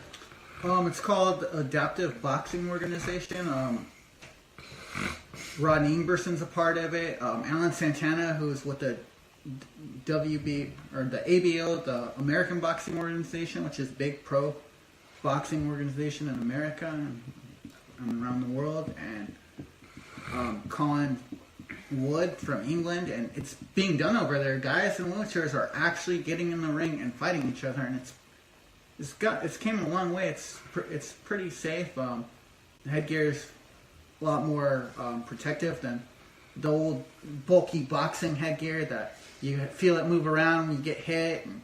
It's called Adaptive Boxing Organization. Rodney Ingerson's a part of it. Alan Santana, who's with the WB or the ABO, the American Boxing Organization, which is a big pro boxing organization in America and around the world, and Colin Wood from England, and it's being done over there. Guys in wheelchairs are actually getting in the ring and fighting each other, and it's came a long way. It's pretty safe. The headgear is a lot more protective than the old bulky boxing headgear that you feel it move around when you get hit, and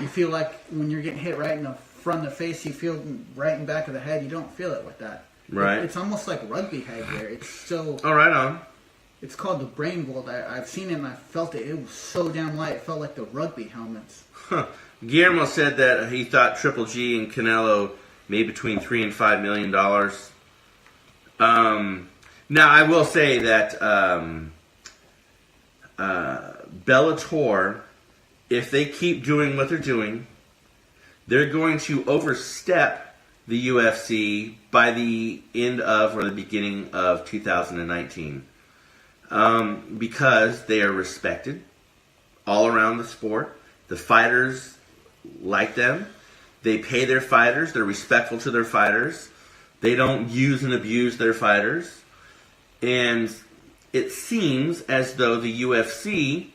you feel like when you're getting hit right in the front of the face, you feel right in the back of the head. You don't feel it with that. Right. It's almost like rugby headgear. It's so... Oh, right on. It's called the Brain Gold. I've seen it and I felt it. It was so damn light. It felt like the rugby helmets. Huh. Guillermo said that he thought Triple G and Canelo made between $3 and $5 million. Now, I will say that Bellator, if they keep doing what they're doing, they're going to overstep the UFC by the end of or the beginning of 2019. Because they are respected all around the sport. The fighters like them. They pay their fighters. They're respectful to their fighters. They don't use and abuse their fighters. And it seems as though the UFC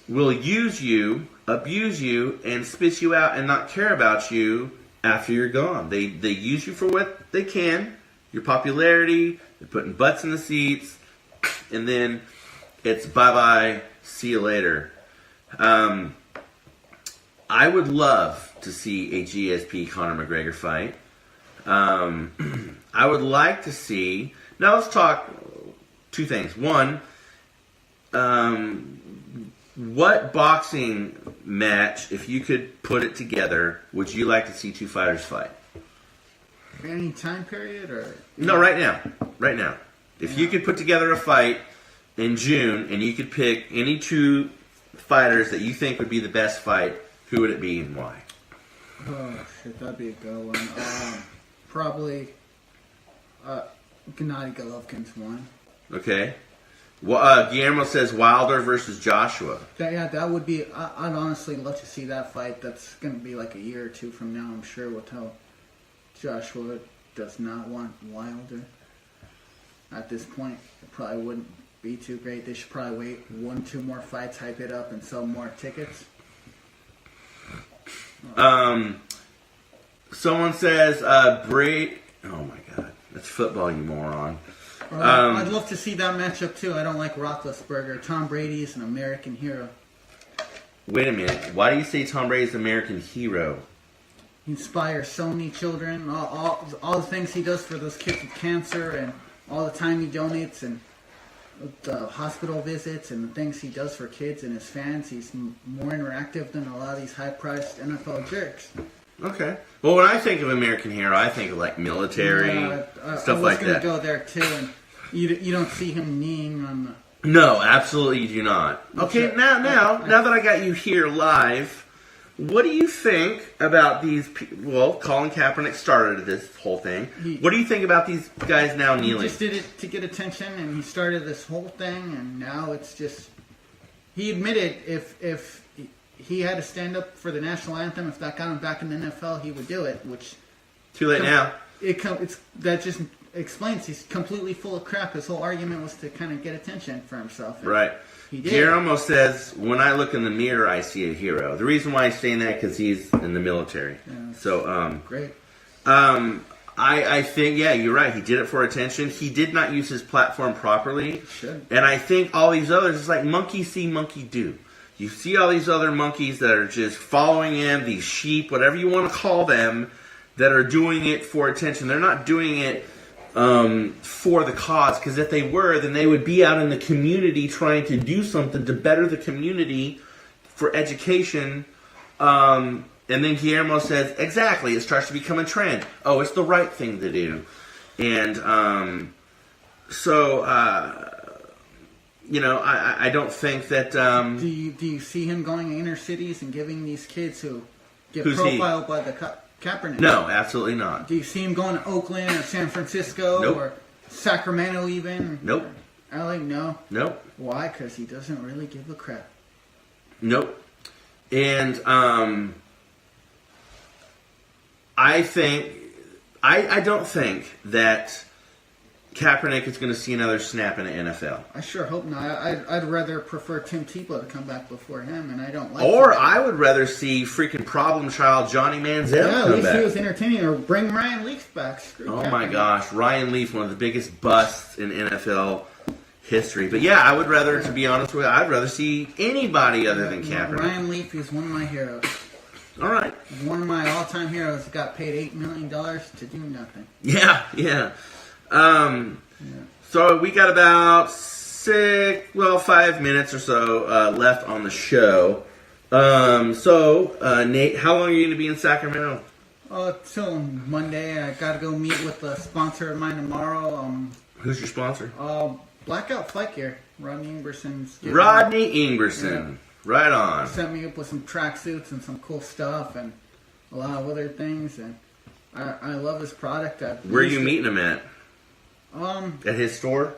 will use you, abuse you, and spit you out and not care about you after you're gone. They use you for what they can. Your popularity. They're putting butts in the seats. And then it's bye-bye, see you later. I would love to see a GSP Conor McGregor fight. I would like to see... Now let's talk two things. One, what boxing match, if you could put it together, would you like to see two fighters fight? Any time period? Or No, right now. Right now. If you could put together a fight in June and you could pick any two fighters that you think would be the best fight, who would it be and why? Oh, shit, that'd be a good one. Probably Gennady Golovkin's one. Okay. Well, Guillermo says Wilder versus Joshua. That would be... I'd honestly love to see that fight. That's going to be like a year or two from now, I'm sure, with how Joshua does not want Wilder. at this point. It probably wouldn't be too great. They should probably wait 1-2 more fights, hype it up, and sell more tickets. Someone says, Brady. Oh my God, that's football, you moron. I'd love to see that matchup too. I don't like Roethlisberger. Tom Brady is an American hero. Wait a minute. Why do you say Tom Brady is an American hero? He inspires so many children. All the things he does for those kids with cancer, and all the time he donates, and the hospital visits, and the things he does for kids and his fans. He's more interactive than a lot of these high-priced NFL jerks. Okay. Well, when I think of American hero, I think of like military, stuff like that. I was going to go there too, and you don't see him kneeing on the... No, absolutely you do not. Okay, now that I got you here live, what do you think about these people? Well, Colin Kaepernick started this whole thing. What do you think about these guys now kneeling? He just did it to get attention, and he started this whole thing, and now it's just... He admitted if he had to stand up for the national anthem, if that got him back in the NFL, he would do it, which... Too late now. That just explains he's completely full of crap. His whole argument was to kind of get attention for himself. Right. He did. Guillermo says, when I look in the mirror, I see a hero. The reason why he's saying that because he's in the military. Yeah, so, great. I think, yeah, you're right. He did it for attention. He did not use his platform properly. Should. And I think all these others, it's like monkey see, monkey do. You see all these other monkeys that are just following him, these sheep, whatever you want to call them, that are doing it for attention. They're not doing it for the cause, because if they were, then they would be out in the community trying to do something to better the community for education. And then Guillermo says, exactly, it starts to become a trend. Oh, it's the right thing to do. And I don't think that... Do you see him going to inner cities and giving these kids who get profiled by the Kaepernick? No, absolutely not. Do you see him going to Oakland or San Francisco or Sacramento even? Nope. LA? No. Nope. Why? Because he doesn't really give a crap. Nope. And I don't think that Kaepernick is going to see another snap in the NFL. I sure hope not. I'd rather prefer Tim Tebow to come back before him, and I don't like. Or I would rather see freaking problem child Johnny Manziel come back. At least he was entertaining. Or bring Ryan Leaf back. Screw Kaepernick. My gosh, Ryan Leaf, one of the biggest busts in NFL history. But yeah, I would rather, to be honest with you, I'd rather see anybody other than Kaepernick. Ryan Leaf is one of my heroes. All right. One of my all-time heroes got paid $8 million to do nothing. Yeah. So we got about 5 minutes or so left on the show. Nate, how long are you going to be in Sacramento? Till Monday. I got to go meet with a sponsor of mine tomorrow. Who's your sponsor? Blackout Fight Gear. Rodney Ingerson's. Rodney Ingerson. Yeah. Right on. Sent me up with some tracksuits and some cool stuff and a lot of other things. And I love his product. Where are you meeting him at? At his store?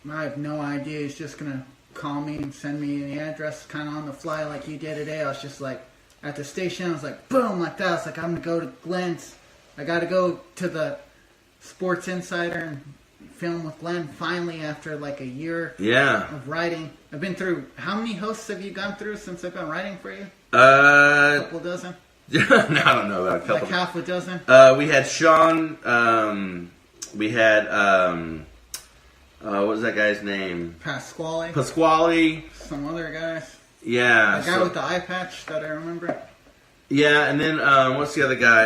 I have no idea. He's just going to call me and send me the address kind of on the fly like you did today. I was just like, at the station, I was like, boom, like that. I was like, I'm going to go to Glenn's. I got to go to the Sports Insider and film with Glenn finally after like a year of writing. I've been through, how many hosts have you gone through since I've been writing for you? A couple dozen? No, I don't know, about a couple. Like half a dozen? We had Sean, we had, what was that guy's name? Pasquale. Some other guys. Yeah. The guy with the eye patch that I remember. Yeah, and then, what's the other guy?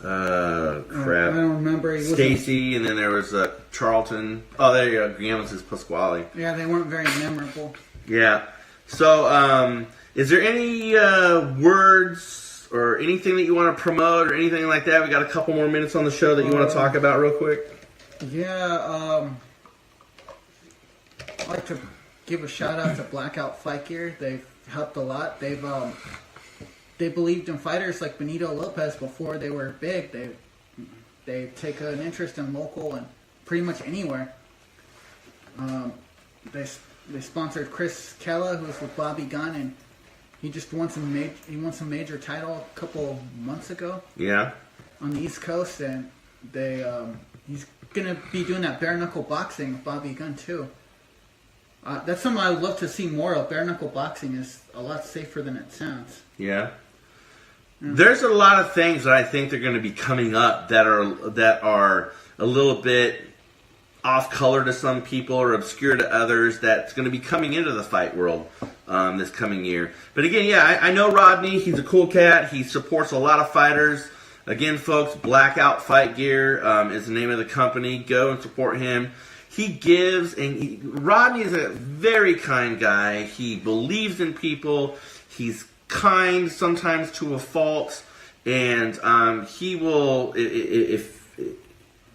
Crap. I don't remember. Stacy, and then there was Charlton. Oh, there you go. Guillermo says Pasquale. Yeah, they weren't very memorable. Yeah. So, is there any words or anything that you want to promote or anything like that? We got a couple more minutes on the show that you want to talk about real quick. Yeah, I'd like to give a shout out to Blackout Fight Gear. They've helped a lot. They believed in fighters like Benito Lopez before they were big. They take an interest in local and pretty much anywhere. They sponsored Chris Kella, who's with Bobby Gunn, and he just won some major title a couple months ago. Yeah. On the East Coast, and they He's going to be doing that bare-knuckle boxing with Bobby Gunn, too. That's something I would love to see more of. Bare-knuckle boxing is a lot safer than it sounds. Yeah. There's a lot of things that I think they're going to be coming up that are a little bit off color to some people or obscure to others that's going to be coming into the fight world this coming year. But again, yeah, I know Rodney. He's a cool cat. He supports a lot of fighters. Again, folks, Blackout Fight Gear is the name of the company. Go and support him. He gives, and Rodney is a very kind guy. He believes in people. He's kind sometimes to a fault, and he will, if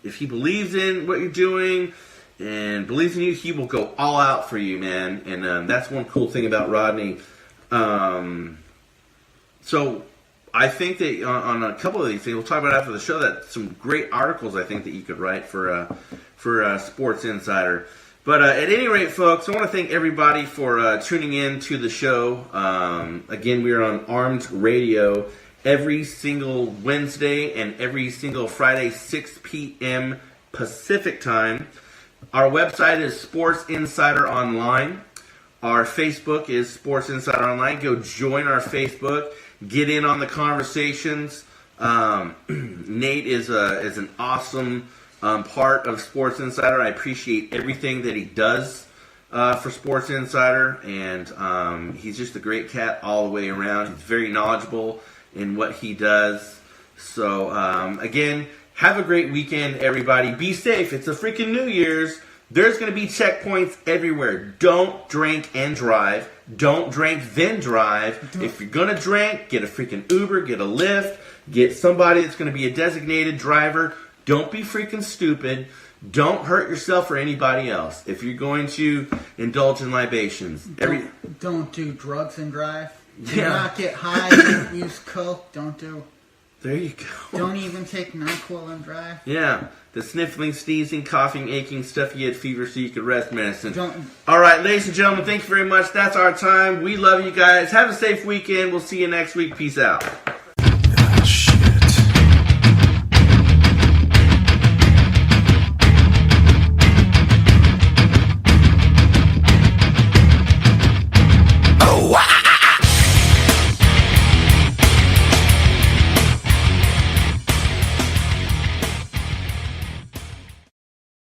he believes in what you're doing and believes in you, he will go all out for you, man. And that's one cool thing about Rodney. So I think that on a couple of these things, we'll talk about after the show, that some great articles I think that you could write for Sports Insider. But at any rate, folks, I want to thank everybody for tuning in to the show. Again, we are on Armed Radio every single Wednesday and every single Friday, 6 p.m. Pacific time. Our website is Sports Insider Online. Our Facebook is Sports Insider Online. Go join our Facebook. Get in on the conversations. Nate is an awesome part of Sports Insider. I appreciate everything that he does for Sports Insider, and he's just a great cat all the way around. He's very knowledgeable in what he does. So, again, have a great weekend, everybody. Be safe. It's a freaking New Year's. There's going to be checkpoints everywhere. Don't drink and drive. Don't drink, then drive. If you're going to drink, get a freaking Uber, get a Lyft, get somebody that's going to be a designated driver. Don't be freaking stupid. Don't hurt yourself or anybody else. If you're going to indulge in libations. Don't do drugs and drive. Do not get high. Use coke. Don't do. There you go. Don't even take NyQuil and drive. Yeah. The sniffling, sneezing, coughing, aching stuff you had fever so you could rest medicine. Don't. All right, ladies and gentlemen, thank you very much. That's our time. We love you guys. Have a safe weekend. We'll see you next week. Peace out.